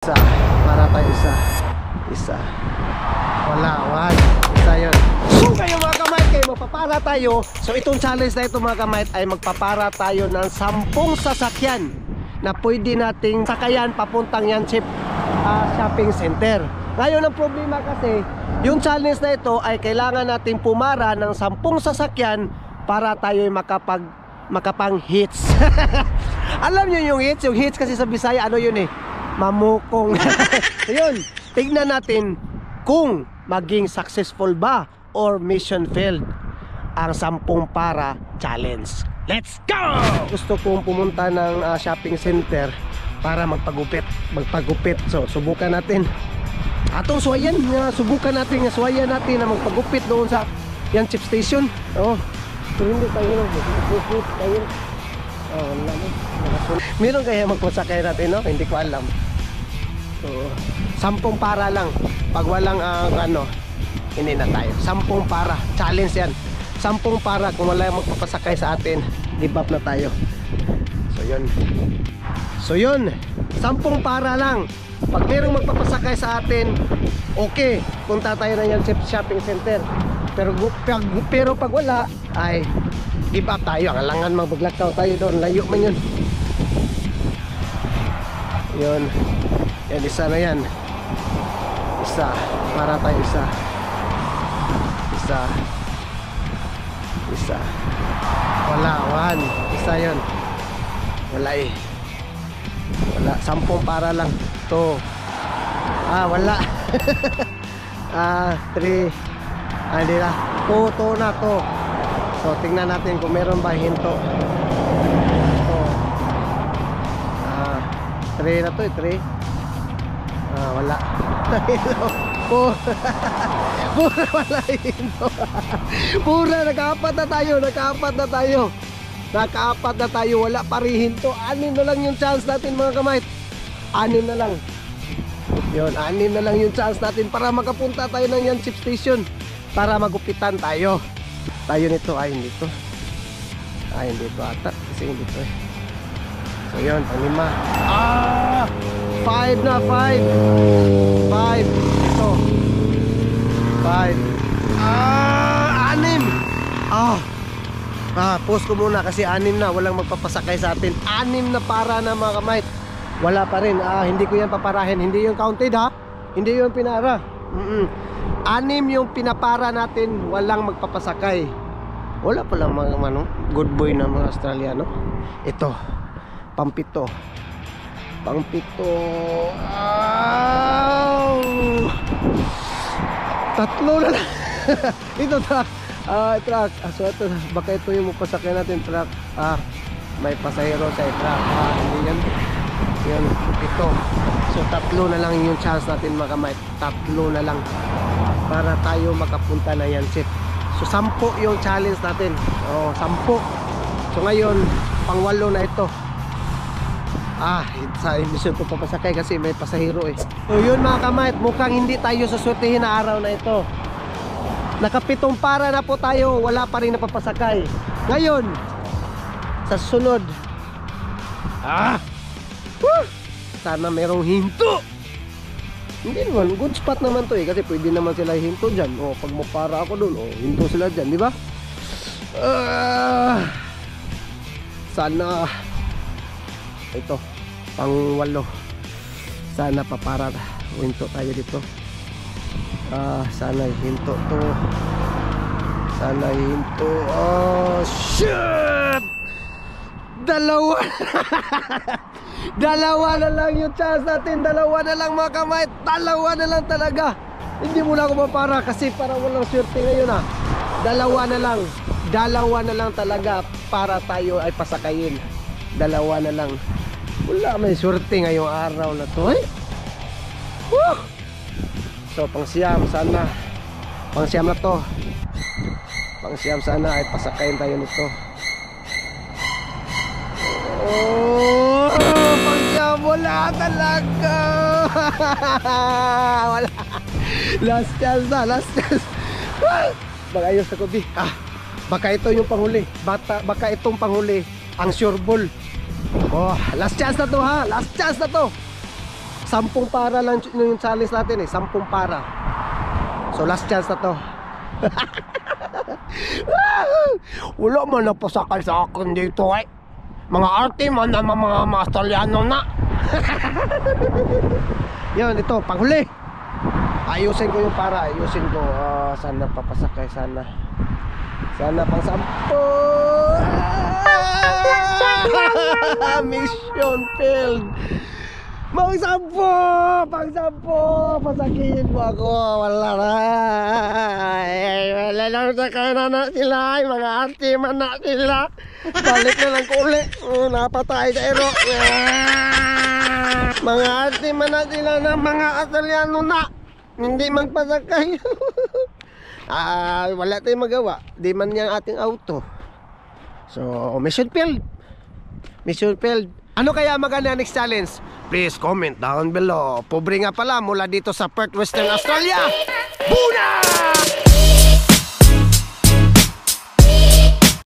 Isa, para tayo isa. Wala, one. Isa yun. So kayo mga kamay, kayo magpapara tayo. So itong challenge na ito mga kamay ay magpapara tayo ng 10 sasakyan na pwede nating sakayan papuntang Yanchep shopping center. Ngayon ang problema kasi, yung challenge na ito ay kailangan nating pumara ng 10 sasakyan para tayo makapang hits. Alam nyo yung hits? Yung hits kasi sa Bisaya, ano yun eh? Mamukong. So yun, tignan natin kung maging successful ba or mission failed ang 10 para challenge. Let's go! Gusto kong pumunta ng shopping center para magpagupit. So subukan natin atong suwayan, subukan natin nga suwayan natin na magpagupit doon sa Yanchep station. Oh, so hindi tayo magpagupit tayo. Oh, wala na. Meron kaya magpasakay natin, no? Hindi ko alam. So 10 para lang. Pag walang hindi na tayo. 10 para, challenge yan. 10 para, kung wala yung magpapasakay sa atin, give up na tayo. So yun 10 para lang. Pag merong magpapasakay sa atin, okay, punta tayo na yan sa shopping center. Pero pag wala, ay give up tayo. Alangan magbaglakaw tayo doon, layo man yun. Yun, isa na yan. Isa, para tayo isa. Wala, one. Isa yun. Wala eh. Wala, 10 para lang. To. Wala. 3. Hindi na. To na to. So tingnan natin kung meron ba hinto. To. 3 na to eh, 3. Wala. Pura wala hinto. Pura, nakaapat na tayo. Wala pa rin hinto. 6 na lang yung chance natin mga kamay. 6 na lang. Yun, 6 na lang yung chance natin para makapunta tayo ng Yanchep station, para magupitan tayo. Nito, hindi to ata, kasi hindi to eh. So yun, 5 na, 5 ito, 6. Pause ko muna kasi 6 na, walang magpapasakay sa atin. 6 na para na mga kamay. Wala pa rin, hindi ko yan paparahin. Hindi yung counted ha, hindi yung pinara. 6 yung pinapara natin, walang magpapasakay. Wala pa lang mga good boy na mga Australiano. Ito, pang-7. 3 na lang. Ito truck. So ito, baka ito yung mapasakay natin truck. May pasahero sa truck. Hindi yan. Yan, ito. So 3 na lang yung chance natin mga kamay. 3 na lang para tayo makapunta na Yanchep. So 10 yung challenge natin. 10. So ngayon, pang-8 na ito. Hindi siya ito papasakay kasi may pasahero eh. So yun mga kamay, mukhang hindi tayo suswertihin na araw na ito. Naka-7 para na po tayo, wala pa rin napapasakay. Ngayon, sa sunod, sana merong hinto. Hindi naman, good spot naman to eh, kasi pwede naman sila hinto dyan. Pag mapara ako dun, hinto sila dyan, di ba? Sana ito, pang-8. Sana papara, hinto tayo dito. Sana hinto to. Sana hinto. Shit! Dalawa na lang yung chance natin. 2 na lang mga kamay. 2 na lang talaga. Hindi mo na ako mapara kasi para walang swerte ngayon 2 na lang. 2 na lang talaga para tayo ay pasakayin. 2 na lang. Wala may swerte ngayong araw na to eh. So pang-siyam sana. Pang-siyam na to. Pang-siyam sana ay pasakayin tayo nito. Pang-siyam, wala talaga. Wala. Last chance. Mag-ayos ako di. Baka ito yung panghuli. Baka itong panghuli ang sure ball. Last chance na to ha. Last chance na to. 10 para lang yung challenge natin eh, 10 para. So last chance na to. Wala man napasakay sa akin dito eh. Mga arte man na mga Australiano na. Yun, ito, panghuli. Ayusin ko yung para, ayusin ko. Sana papasakay, sana. Sana pang 10. Mission failed. Pang 10, pasakihin mo ako. Wala na. Wala lang sakay na sila. Mga arte man na sila. Balik na lang ko uli. Napatay sa ero. Mga arte man na sila ng mga Australiano na. Hindi magpasakay. Wala tayong magawa. Di man yung ating auto. So, mission failed. Mission failed. Ano kaya maganda next challenge? Please comment down below. Pobre nga pala mula dito sa Perth, Western Australia. Buna!